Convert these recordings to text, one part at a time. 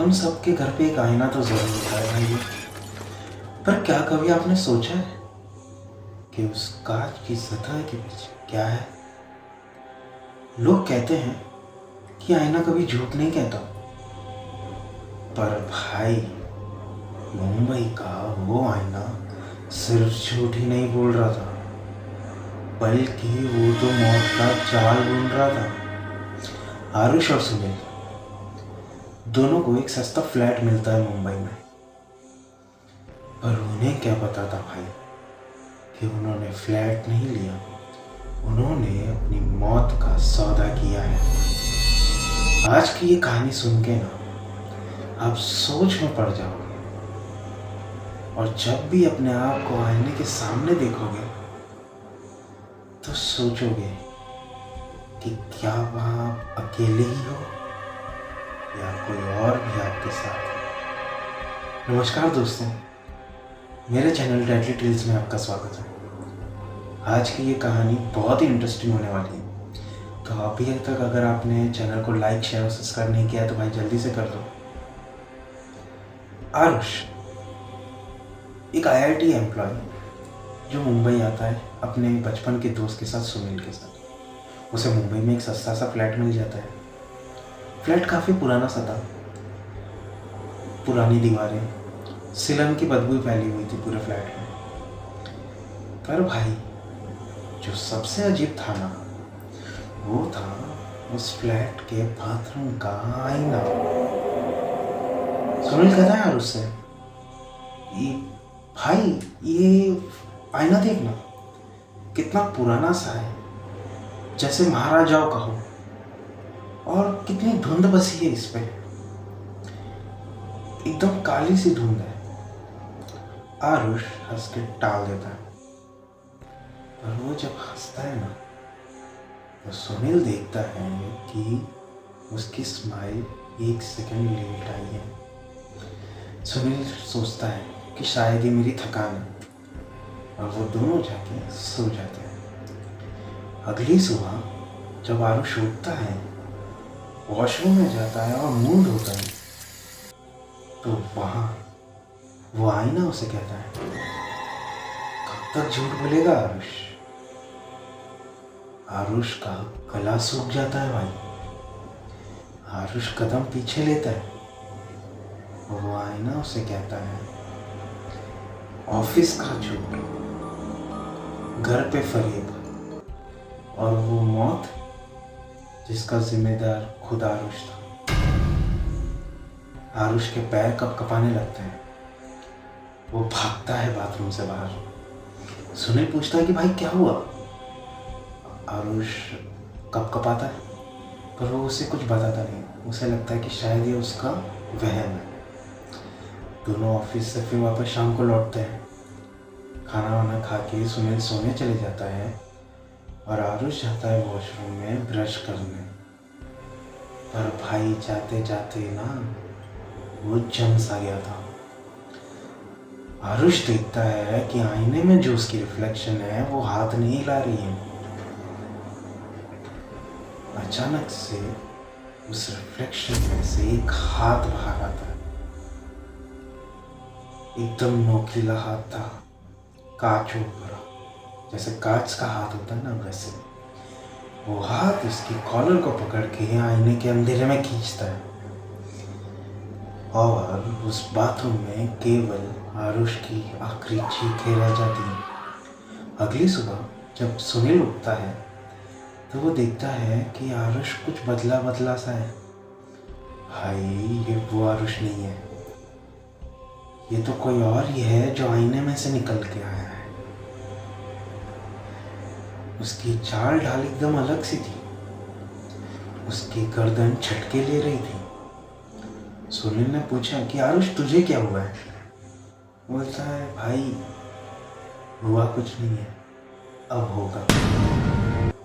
हम सबके घर पे एक आईना तो जरूर होता है भाई। पर क्या कभी आपने सोचा है कि उस कांच की सतह के पीछे क्या है? लोग कहते हैं कि आईना कभी झूठ नहीं कहता, पर भाई मुंबई का वो आईना सिर्फ झूठ ही नहीं बोल रहा था, बल्कि वो तो मौत का जाल बुन रहा था। आरुष और सुनील दोनों को एक सस्ता फ्लैट मिलता है मुंबई में, पर उन्हें क्या पता था भाई कि उन्होंने फ्लैट नहीं लिया, उन्होंने अपनी मौत का सौदा किया है। आज की ये कहानी सुन के ना आप सोच में पड़ जाओगे, और जब भी अपने आप को आईने के सामने देखोगे तो सोचोगे कि क्या वहाँ आप अकेले ही हो या कोई और भी आपके साथ है। नमस्कार दोस्तों, मेरे चैनल डेडली टेल्स में आपका स्वागत है। आज की ये कहानी बहुत ही इंटरेस्टिंग होने वाली है, तो अभी तक अगर आपने चैनल को लाइक शेयर और सब्सक्राइब नहीं किया तो भाई जल्दी से कर दो। आरुष एक आईआईटी एम्प्लॉय जो मुंबई आता है अपने बचपन के दोस्त के साथ, सुनील के साथ। उसे मुंबई में एक सस्ता सा फ्लैट मिल जाता है। फ्लैट काफ़ी पुराना सा था, पुरानी दीवारें, सिलन की बदबू फैली हुई थी पूरे फ्लैट में। पर भाई जो सबसे अजीब था ना, वो था उस फ्लैट के बाथरूम का आईना। सुनील कहता है आरुष से, भाई ये आईना देखना कितना पुराना सा है, जैसे महाराजाओं का हो, और कितनी धुंध बसी है इस पे, एकदम काली सी धुंध है। आरुष हंस के टाल देता है, पर वो जब हंसता है ना तो सुनील देखता है कि उसकी स्माइल एक सेकंड लेट आई है। सुनील सोचता है कि शायद ये मेरी थकान है, और वो दोनों जाके सो जाते हैं। अगली सुबह जब आरुष उठता है, वॉशरूम में जाता है और मुंह धोता है, तो वहाँ वो आईना उसे कहता है, कब तक झूठ बोलेगा आरुष? आरुष का गला सूख जाता है भाई। आरुष कदम पीछे लेता है, वो आईना उसे कहता है, ऑफिस का झूठ, घर पे फरेब, और वो मौत जिसका जिम्मेदार खुद आरुष था। आरुष के पैर कपकपाने लगते हैं, वो भागता है बाथरूम से बाहर। सुनील पूछता है कि भाई क्या हुआ? आरुष कपकपाता है, पर वो उसे कुछ बताता नहीं। उसे लगता है कि शायद ये उसका वहम है। दोनों ऑफिस से फिर वापस शाम को लौटते हैं। खाना वाना खा के सुनील सोने चले जाता है, और आरुष जाता है वॉशरूम में ब्रश करने। पर भाई जाते जाते ना वो जम सा गया था। आरुष देखता है कि आईने में जो उसकी रिफ्लेक्शन है वो हाथ नहीं हिला रही है। अचानक से उस रिफ्लेक्शन में से एक हाथ बाहर आता है। एकदम नोकीला हाथ था, कांचों भरा, जैसे कांच का हाथ होता है ना, वैसे। वो हाथ उसकी कॉलर को पकड़ के आईने के अंधेरे में खींचता है, और उस बाथरूम में केवल आरुष की आखिरी चीखें रह जाती हैं। अगली सुबह जब सुनील उठता है तो वो देखता है कि आरुष कुछ बदला बदला सा है। भाई ये वो आरुष नहीं है, ये तो कोई और ही है जो आईने में से निकल के आया है। उसकी चाल ढाल एकदम अलग सी थी, उसकी गर्दन झटके ले रही थी। सुनील ने पूछा कि आरुष तुझे क्या हुआ है? बोलता है, भाई हुआ कुछ नहीं है, अब होगा।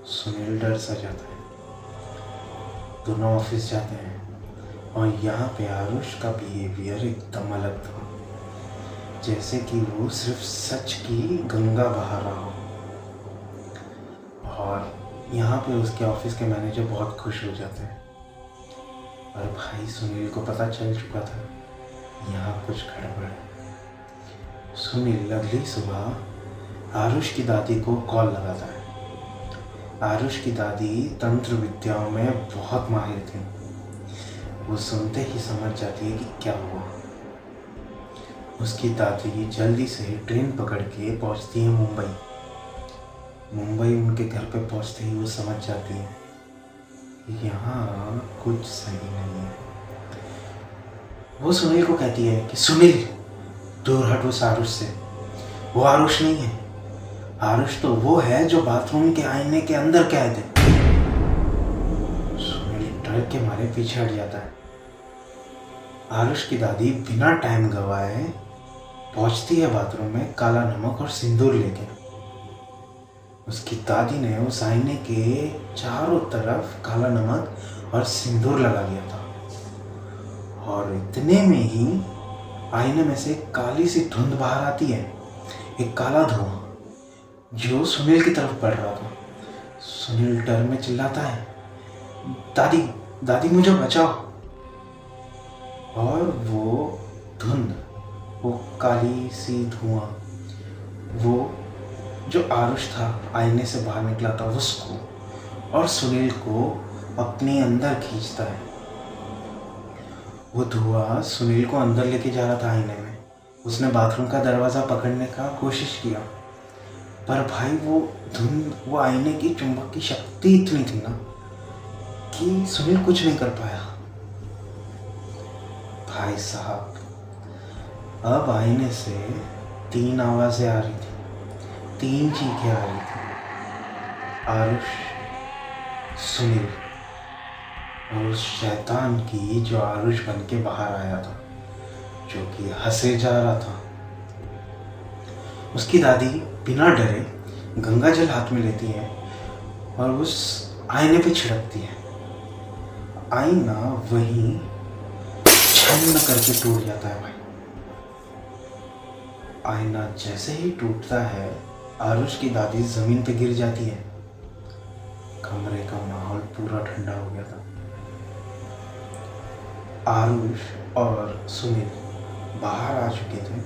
सुनील डर सा जाता है। दोनों ऑफिस जाते हैं, और यहाँ पे आरुष का बिहेवियर एकदम अलग था, जैसे कि वो सिर्फ सच की गंगा बहा रहा हो। और यहाँ पे उसके ऑफिस के मैनेजर बहुत खुश हो जाते हैं, और भाई सुनील को पता चल चुका था यहाँ कुछ गड़बड़ है। सुनील अगली सुबह आरुष की दादी को कॉल लगाता है। आरुष की दादी तंत्र विद्याओं में बहुत माहिर थी। वो सुनते ही समझ जाती है कि क्या हुआ। उसकी दादी जल्दी से ट्रेन पकड़ के पहुंचती है मुंबई। मुंबई उनके घर पे पहुंचते ही वो समझ जाती है कि यहाँ कुछ सही नहीं है। वो सुनील को कहती है कि सुनील दूर हट उस आरुष से। वो आरुष नहीं है। आरुष तो वो है जो बाथरूम के आईने के अंदर कैद है। सुनील डर के मारे पीछे हट जाता है। आरुष की दादी बिना टाइम गवाए पहुंचती है बाथरूम में काला नमक और सिंदूर लेके। उसकी दादी ने उस आईने के चारों तरफ काला नमक और सिंदूर लगा दिया था और इतने में ही आईने में से काली सी धुंध बाहर आती है, एक काला धुआं जो सुनील की तरफ बढ़ रहा था। सुनील डर में चिल्लाता है, दादी दादी मुझे बचाओ। और वो धुंध, वो काली सी धुआं, वो जो आरुष था आईने से बाहर निकला था उसको और सुनील को अपने अंदर खींचता है। वो धुआं सुनील को अंदर लेके जा रहा था आईने में। उसने बाथरूम का दरवाज़ा पकड़ने का कोशिश किया, पर भाई वो धुंध, वो आईने की चुंबक की शक्ति इतनी थी ना कि सुनील कुछ नहीं कर पाया। भाई साहब, अब आईने से 3 आवाज़ें आ रही थी, 3 चीखें आ रही थी। आरुष, सुनील और उस शैतान की जो आरुष बन के बाहर आया था, जो कि हंसे जा रहा था। उसकी दादी बिना डरे गंगा जल हाथ में लेती है और उस आईने पे छिड़कती है। आईना वहीं छन्न करके टूट जाता है भाई। आईना जैसे ही टूटता है आरुष की दादी जमीन पे गिर जाती है। कमरे का माहौल पूरा ठंडा हो गया था। आरुष और सुनील बाहर आ चुके थे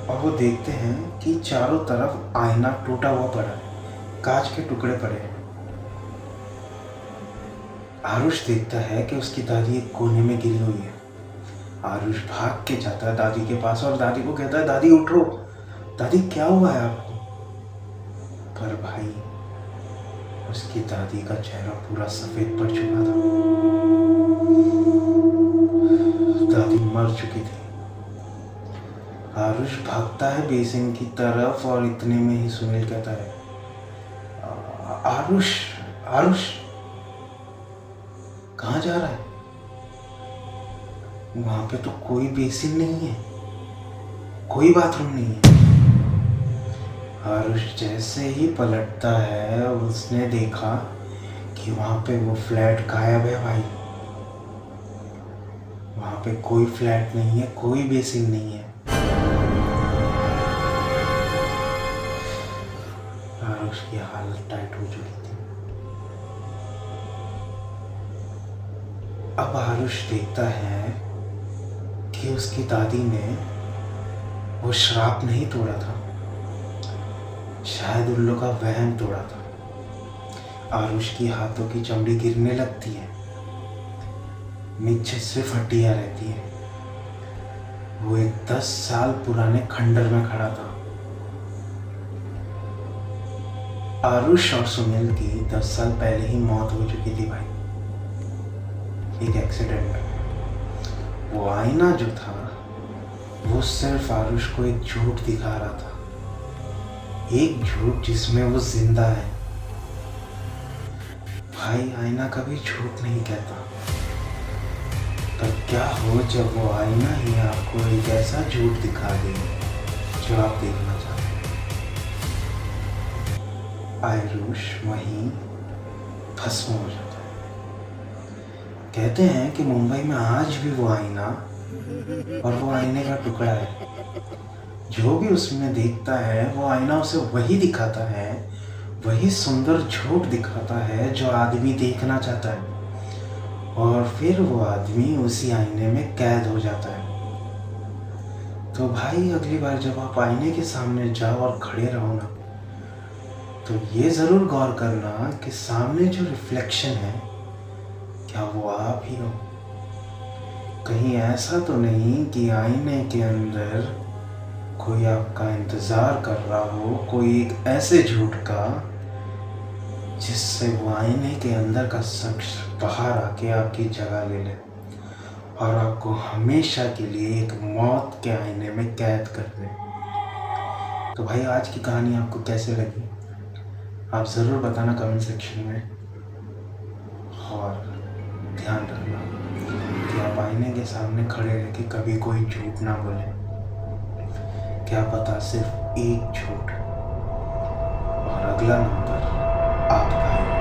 और वो देखते हैं कि चारों तरफ आईना टूटा हुआ पड़ा है, कांच के टुकड़े पड़े हैं। आरुष देखता है कि उसकी दादी एक कोने में गिरी हुई है। आरुष भाग के जाता है दादी के पास और दादी को कहता है, दादी उठो, दादी क्या हुआ है आपको? पर भाई उसकी दादी का चेहरा पूरा सफेद पड़ चुका था। दादी मर चुकी थी। आरुष भागता है बेसिन की तरफ और इतने में ही सुनील कहता है, आरुष आरुष कहाँ जा रहा है? वहां पे तो कोई बेसिन नहीं है, कोई बाथरूम नहीं है। आरुष जैसे ही पलटता है उसने देखा कि वहां पे वो फ्लैट गायब है भाई। वहां पे कोई फ्लैट नहीं है, कोई बेसिन नहीं है। आरुष की हालत टाइट हो चुकी थी। अब आरुष देखता है कि उसकी दादी ने वो श्राप नहीं तोड़ा था, शायद उल्लू का वहम तोड़ा था। आरुष की हाथों की चमड़ी गिरने लगती है, नीचे सिर्फ हड्डियां रहती है। वो एक 10 साल पुराने खंडर में खड़ा था। आरुष और सुनील की 10 साल पहले ही मौत हो चुकी थी भाई, एक एक्सीडेंट में। वो आईना जो था वो सिर्फ आरुष को एक झूठ दिखा रहा था, एक झूठ जिसमें वो जिंदा है। भाई आईना कभी झूठ नहीं कहता। पर क्या हो जब वो आईना ही आपको एक ऐसा झूठ दिखा दे जो आप देखना चाहते हैं। आरुष वहीं भस्म हो जाता है। कहते हैं कि मुंबई में आज भी वो आईना और वो आईने का टुकड़ा है। जो भी उसमें देखता है वो आईना उसे वही दिखाता है, वही सुंदर झूठ दिखाता है जो आदमी देखना चाहता है। और फिर वो आदमी उसी आईने में कैद हो जाता है। तो भाई अगली बार जब आप आईने के सामने जाओ और खड़े रहो ना, तो ये ज़रूर गौर करना कि सामने जो रिफ्लेक्शन है क्या वो आप ही हो। कहीं ऐसा तो नहीं कि आईने के अंदर कोई आपका इंतज़ार कर रहा हो, कोई एक ऐसे झूठ का जिससे वो आईने के अंदर का शख्स बाहर आके आपकी जगह ले ले और आपको हमेशा के लिए एक मौत के आईने में कैद कर दे। तो भाई आज की कहानी आपको कैसे लगी आप ज़रूर बताना कमेंट सेक्शन में। और ध्यान रखना कि आप आईने के सामने खड़े रह के कभी कोई झूठ ना बोले। क्या पता सिर्फ एक झूठ और अगला नंबर आपका है।